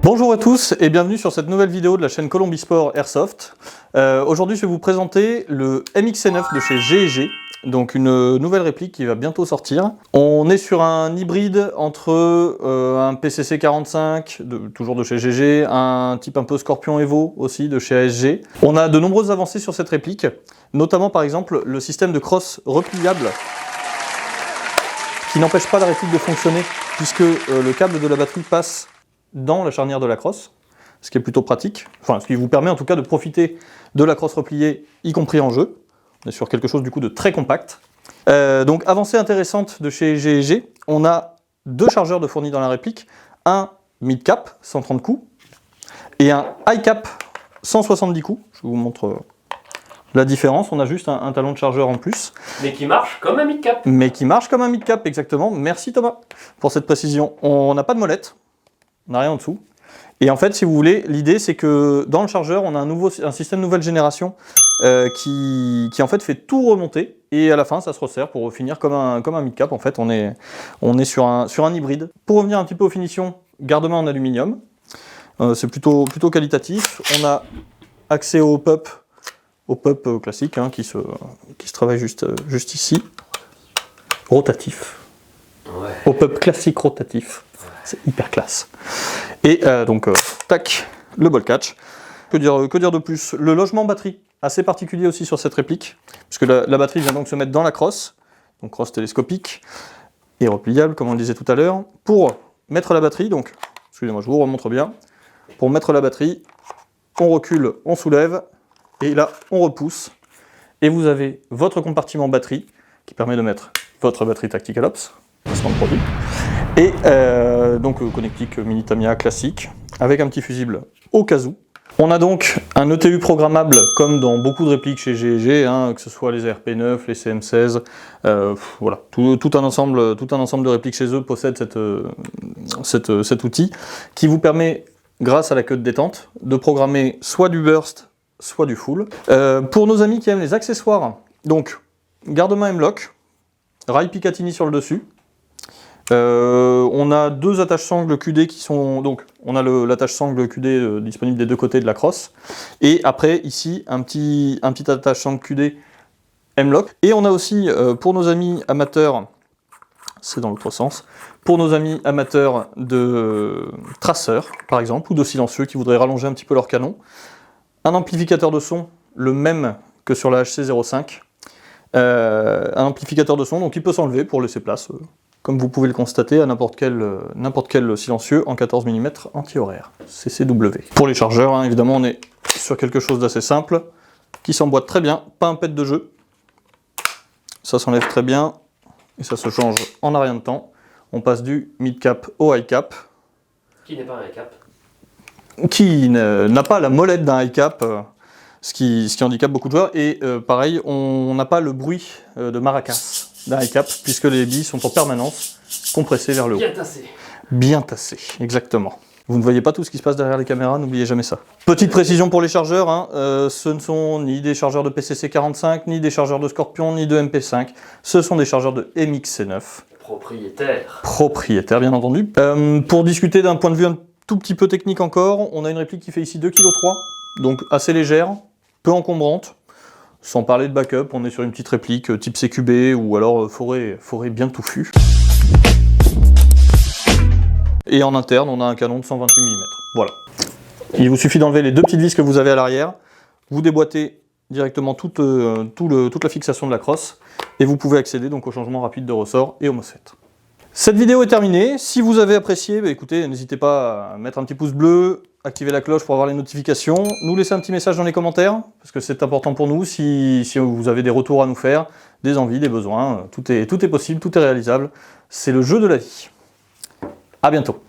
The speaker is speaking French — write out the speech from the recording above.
Bonjour à tous et bienvenue sur cette nouvelle vidéo de la chaîne Colombisport Airsoft. Aujourd'hui je vais vous présenter le MXC9 de chez G&G, donc une nouvelle réplique qui va bientôt sortir. On est sur un hybride entre un PCC 45, toujours de chez G&G, un type un peu Scorpion Evo aussi de chez ASG. On a de nombreuses avancées sur cette réplique, notamment par exemple le système de crosse repliable qui n'empêche pas la réplique de fonctionner puisque le câble de la batterie passe dans la charnière de la crosse, ce qui est plutôt pratique, enfin ce qui vous permet en tout cas de profiter de la crosse repliée, y compris en jeu. On est sur quelque chose du coup de très compact. Donc avancée intéressante de chez G&G, on a deux chargeurs de fournis dans la réplique, un mid-cap 130 coups et un high-cap 170 coups. Je vous montre la différence, on a juste un talon de chargeur en plus. Mais qui marche comme un mid-cap. Mais qui marche comme un mid-cap, exactement. Merci Thomas pour cette précision. On n'a pas de molette. On n'a rien en dessous. Et en fait, si vous voulez, l'idée c'est que dans le chargeur, on a un système nouvelle génération qui en fait tout remonter. Et à la fin, ça se resserre pour finir comme un mid-cap. En fait, on est sur un hybride. Pour revenir un petit peu aux finitions, garde-main en aluminium. C'est plutôt qualitatif. On a accès au pop classique hein, qui se travaille juste ici. Rotatif. Ouais. Au pop classique rotatif. C'est hyper classe. Et donc, tac, le ball catch. Que dire de plus? Le logement batterie, assez particulier aussi sur cette réplique, puisque la batterie vient donc se mettre dans la crosse, donc crosse télescopique et repliable, comme on le disait tout à l'heure. Pour mettre la batterie, donc, excusez-moi, je vous remontre bien. Pour mettre la batterie, on recule, on soulève, et là, on repousse. Et vous avez votre compartiment batterie, qui permet de mettre votre batterie Tactical Ops, placement de produit. Et donc connectique mini Tamiya classique, avec un petit fusible au cas où. On a donc un ETU programmable, comme dans beaucoup de répliques chez G&G, hein, que ce soit les ARP9, les CM16, voilà, tout un ensemble de répliques chez eux possède cet outil, qui vous permet, grâce à la queue de détente, de programmer soit du burst, soit du full. Pour nos amis qui aiment les accessoires, donc garde-main M-Lock, rail Picatinny sur le dessus. On a deux attaches-sangles QD qui sont... Donc, on a l'attache-sangle QD disponible des deux côtés de la crosse. Et après, ici, un petit attache-sangle QD M-Lock. Et on a aussi, pour nos amis amateurs, c'est dans l'autre sens, pour nos amis amateurs de traceurs, par exemple, ou de silencieux qui voudraient rallonger un petit peu leur canon, un amplificateur de son, le même que sur la HC05. Un amplificateur de son, donc il peut s'enlever pour laisser place... comme vous pouvez le constater, à n'importe quel silencieux en 14 mm anti-horaire, CCW. Pour les chargeurs, hein, évidemment, on est sur quelque chose d'assez simple, qui s'emboîte très bien, pas un pet de jeu. Ça s'enlève très bien, et ça se change en un rien de temps. On passe du mid-cap au high-cap. Qui n'est pas un high-cap. Qui n'a pas la molette d'un high-cap, ce qui handicape beaucoup de joueurs. Et pareil, on n'a pas le bruit de maracas d'un high-cap, puisque les billes sont en permanence compressées vers le haut. Bien tassé. Bien tassé, exactement. Vous ne voyez pas tout ce qui se passe derrière les caméras, n'oubliez jamais ça. Petite précision pour les chargeurs, hein, ce ne sont ni des chargeurs de PCC 45, ni des chargeurs de Scorpion, ni de MP5. Ce sont des chargeurs de MXC9. Propriétaire. Propriétaire, bien entendu. Pour discuter d'un point de vue un tout petit peu technique encore, on a une réplique qui fait ici 2,3 kg, donc assez légère, peu encombrante. Sans parler de backup, on est sur une petite réplique type CQB ou alors forêt bien touffue. Et en interne, on a un canon de 128 mm. Voilà. Il vous suffit d'enlever les deux petites vis que vous avez à l'arrière, vous déboîtez directement toute la fixation de la crosse et vous pouvez accéder donc au changement rapide de ressort et au MOSFET. Cette vidéo est terminée. Si vous avez apprécié, écoutez, n'hésitez pas à mettre un petit pouce bleu, activer la cloche pour avoir les notifications, nous laisser un petit message dans les commentaires, parce que c'est important pour nous, si vous avez des retours à nous faire, des envies, des besoins, tout est possible, tout est réalisable, c'est le jeu de la vie. À bientôt.